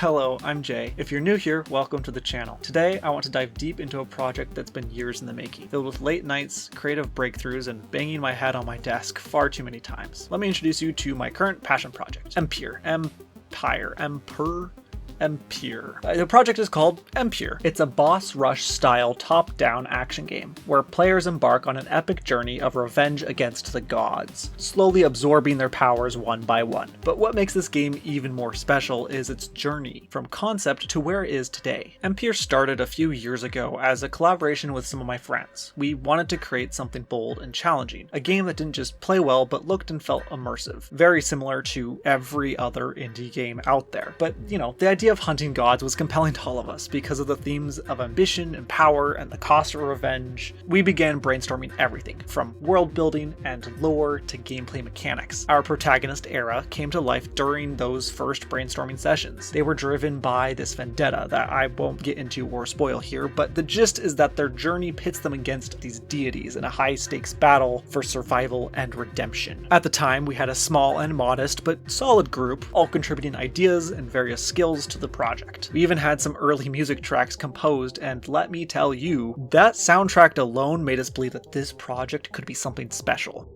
Hello, I'm Jay. If you're new here, welcome to the channel. Today, I want to dive deep into a project that's been years in the making, filled with late nights, creative breakthroughs, and banging my head on my desk far too many times. Let me introduce you to my current passion project, Empyr. Empyr. The project is called Empyr. It's a boss rush style top-down action game where players embark on an epic journey of revenge against the gods, slowly absorbing their powers one by one. But what makes this game even more special is its journey from concept to where it is today. Empyr started a few years ago as a collaboration with some of my friends. We wanted to create something bold and challenging, a game that didn't just play well but looked and felt immersive, very similar to every other indie game out there. But the idea of hunting gods was compelling to all of us because of the themes of ambition and power and the cost of revenge. We began brainstorming everything from world building and lore to gameplay mechanics. Our protagonist, Era, came to life during those first brainstorming sessions. They were driven by this vendetta that I won't get into or spoil here, but the gist is that their journey pits them against these deities in a high-stakes battle for survival and redemption. At the time, we had a small and modest but solid group, all contributing ideas and various skills to the project. We even had some early music tracks composed, and let me tell you, that soundtrack alone made us believe that this project could be something special.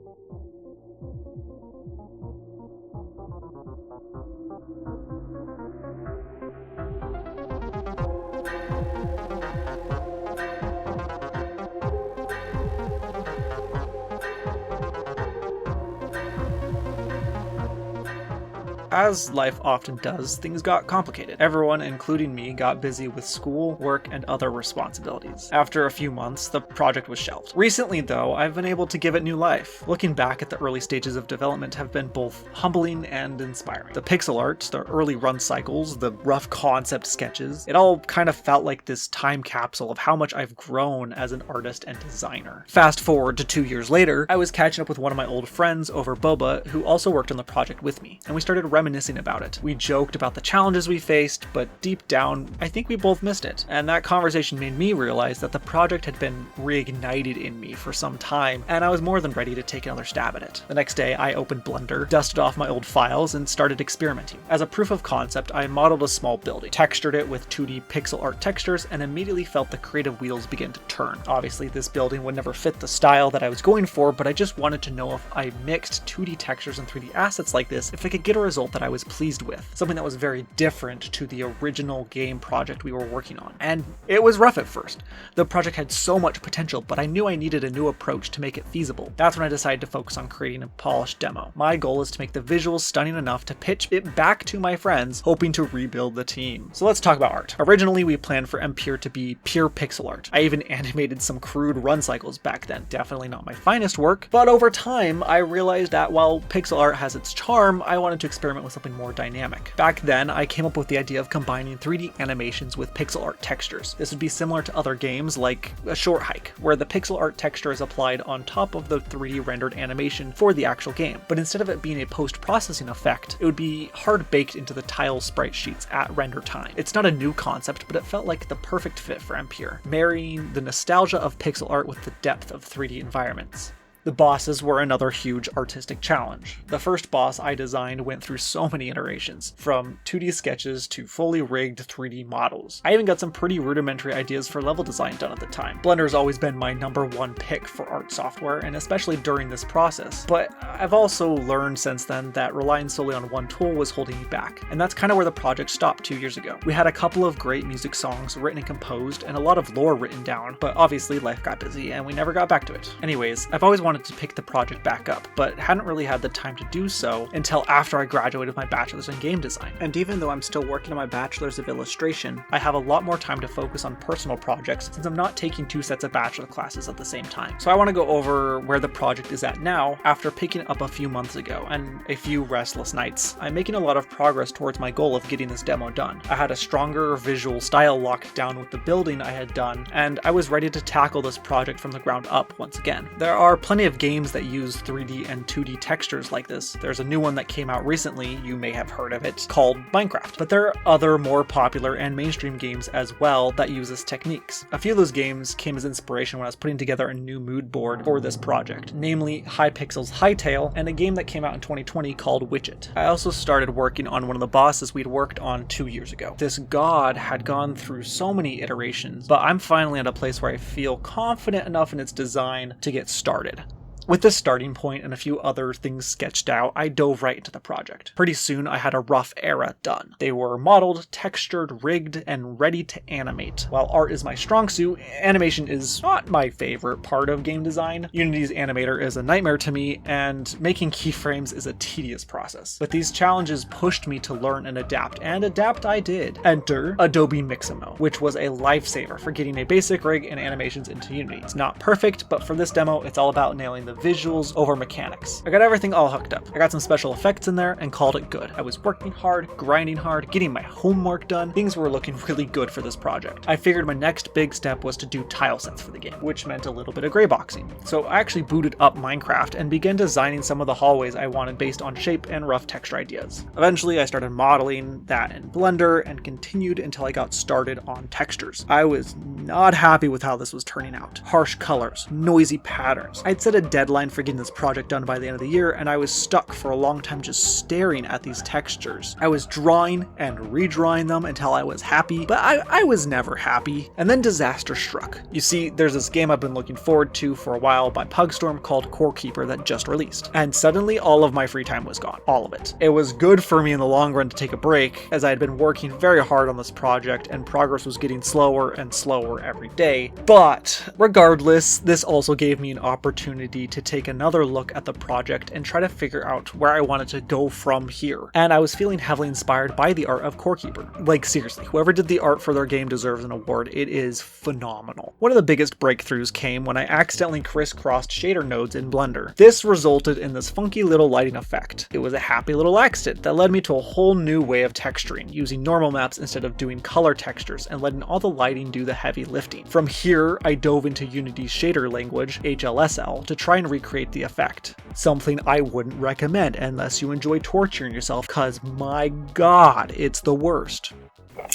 As life often does, things got complicated. Everyone, including me, got busy with school, work, and other responsibilities. After a few months, the project was shelved. Recently, though, I've been able to give it new life. Looking back at the early stages of development have been both humbling and inspiring. The pixel art, the early run cycles, the rough concept sketches, it all kind of felt like this time capsule of how much I've grown as an artist and designer. Fast forward to 2 years later, I was catching up with one of my old friends over boba who also worked on the project with me, and we started reminiscing about it. We joked about the challenges we faced, but deep down, I think we both missed it. And that conversation made me realize that the project had been reignited in me for some time, and I was more than ready to take another stab at it. The next day, I opened Blender, dusted off my old files, and started experimenting. As a proof of concept, I modeled a small building, textured it with 2D pixel art textures, and immediately felt the creative wheels begin to turn. Obviously, this building would never fit the style that I was going for, but I just wanted to know if I mixed 2D textures and 3D assets like this, if I could get a result that I was pleased with, something that was very different to the original game project we were working on. And it was rough at first. The project had so much potential, but I knew I needed a new approach to make it feasible. That's when I decided to focus on creating a polished demo. My goal is to make the visuals stunning enough to pitch it back to my friends, hoping to rebuild the team. So let's talk about art. Originally, we planned for Empyr to be pure pixel art. I even animated some crude run cycles back then. Definitely not my finest work, but over time, I realized that while pixel art has its charm, I wanted to experiment with something more dynamic. Back then, I came up with the idea of combining 3D animations with pixel art textures. This would be similar to other games like A Short Hike, where the pixel art texture is applied on top of the 3D rendered animation for the actual game. But instead of it being a post-processing effect, it would be hard-baked into the tile sprite sheets at render time. It's not a new concept, but it felt like the perfect fit for Empyr, marrying the nostalgia of pixel art with the depth of 3D environments. The bosses were another huge artistic challenge. The first boss I designed went through so many iterations, from 2D sketches to fully rigged 3D models. I even got some pretty rudimentary ideas for level design done at the time. Blender's always been my #1 pick for art software, and especially during this process. But I've also learned since then that relying solely on one tool was holding me back, and that's kind of where the project stopped 2 years ago. We had a couple of great music songs written and composed, and a lot of lore written down, but obviously life got busy and we never got back to it. Anyways, I've always wanted to pick the project back up, but hadn't really had the time to do so until after I graduated with my bachelor's in game design. And even though I'm still working on my bachelor's of illustration, I have a lot more time to focus on personal projects since I'm not taking 2 sets of bachelor classes at the same time. So I want to go over where the project is at now after picking it up a few months ago and a few restless nights. I'm making a lot of progress towards my goal of getting this demo done. I had a stronger visual style locked down with the building I had done, and I was ready to tackle this project from the ground up once again. There are plenty plenty of games that use 3D and 2D textures like this. There's a new one that came out recently, you may have heard of it, called Minecraft. But there are other more popular and mainstream games as well that use this techniques. A few of those games came as inspiration when I was putting together a new mood board for this project, namely Hypixel's Hytale and a game that came out in 2020 called Widget. I also started working on one of the bosses we'd worked on 2 years ago. This god had gone through so many iterations, but I'm finally at a place where I feel confident enough in its design to get started. With this starting point and a few other things sketched out, I dove right into the project. Pretty soon I had a rough era done. They were modeled, textured, rigged, and ready to animate. While art is my strong suit, animation is not my favorite part of game design. Unity's animator is a nightmare to me, and making keyframes is a tedious process. But these challenges pushed me to learn and adapt I did. Enter Adobe Mixamo, which was a lifesaver for getting a basic rig and animations into Unity. It's not perfect, but for this demo, it's all about nailing the visuals over mechanics. I got everything all hooked up. I got some special effects in there and called it good. I was working hard, grinding hard, getting my homework done. Things were looking really good for this project. I figured my next big step was to do tile sets for the game, which meant a little bit of grayboxing. So I actually booted up Minecraft and began designing some of the hallways I wanted based on shape and rough texture ideas. Eventually I started modeling that in Blender and continued until I got started on textures. I was not happy with how this was turning out. Harsh colors, noisy patterns. I'd set a deadline for getting this project done by the end of the year, and I was stuck for a long time just staring at these textures. I was drawing and redrawing them until I was happy, but I was never happy. And then disaster struck. You see, there's this game I've been looking forward to for a while by Pugstorm called Corekeeper that just released, and suddenly all of my free time was gone. All of it. It was good for me in the long run to take a break, as I had been working very hard on this project and progress was getting slower and slower every day. But regardless, this also gave me an opportunity to take another look at the project and try to figure out where I wanted to go from here. And I was feeling heavily inspired by the art of Corekeeper. Like seriously, whoever did the art for their game deserves an award. It is phenomenal. One of the biggest breakthroughs came when I accidentally crisscrossed shader nodes in Blender. This resulted in this funky little lighting effect. It was a happy little accident that led me to a whole new way of texturing, using normal maps instead of doing color textures and letting all the lighting do the heavy lifting. From here, I dove into Unity's shader language, HLSL, to try and recreate the effect. Something I wouldn't recommend unless you enjoy torturing yourself, cause my god, it's the worst.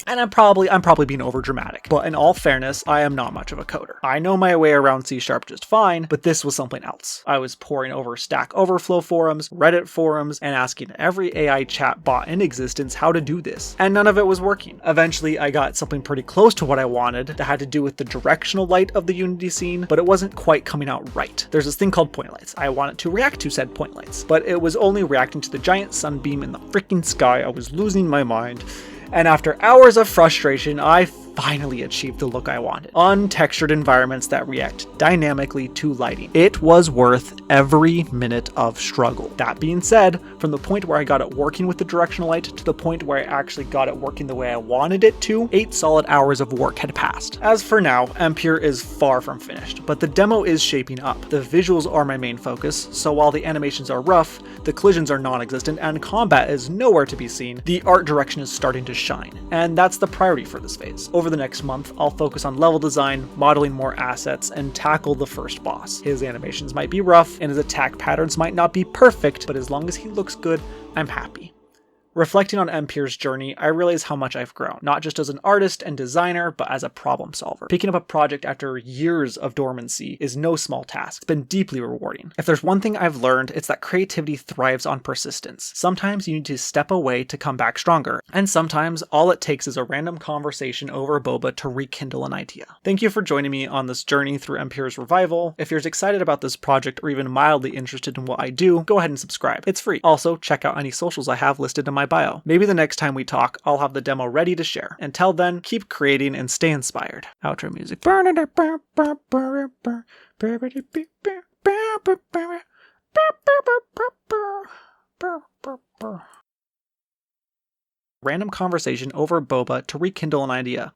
And I'm probably being over dramatic, but in all fairness, I am not much of a coder. I know my way around C# just fine, but this was something else. I was poring over Stack Overflow forums, Reddit forums, and asking every AI chat bot in existence how to do this, and none of it was working. Eventually, I got something pretty close to what I wanted that had to do with the directional light of the Unity scene, but it wasn't quite coming out right. There's this thing called point lights. I want it to react to said point lights, but it was only reacting to the giant sunbeam in the freaking sky. I was losing my mind. And after hours of frustration, I finally achieved the look I wanted. Untextured environments that react dynamically to lighting. It was worth every minute of struggle. That being said, from the point where I got it working with the directional light to the point where I actually got it working the way I wanted it to, 8 solid hours of work had passed. As for now, Empyr is far from finished, but the demo is shaping up. The visuals are my main focus, so while the animations are rough, the collisions are non-existent, and combat is nowhere to be seen, the art direction is starting to shine. And that's the priority for this phase. Over the next month, I'll focus on level design, modeling more assets, and tackle the first boss. His animations might be rough, and his attack patterns might not be perfect, but as long as he looks good, I'm happy. Reflecting on Empyr's journey, I realize how much I've grown, not just as an artist and designer, but as a problem solver. Picking up a project after years of dormancy is no small task. It's been deeply rewarding. If there's one thing I've learned, it's that creativity thrives on persistence. Sometimes you need to step away to come back stronger, and sometimes all it takes is a random conversation over boba to rekindle an idea. Thank you for joining me on this journey through Empyr's revival. If you're excited about this project or even mildly interested in what I do, go ahead and subscribe. It's free. Also, check out any socials I have listed in my bio. Maybe the next time we talk, I'll have the demo ready to share. Until then, keep creating and stay inspired. Outro music. Random conversation over boba to rekindle an idea.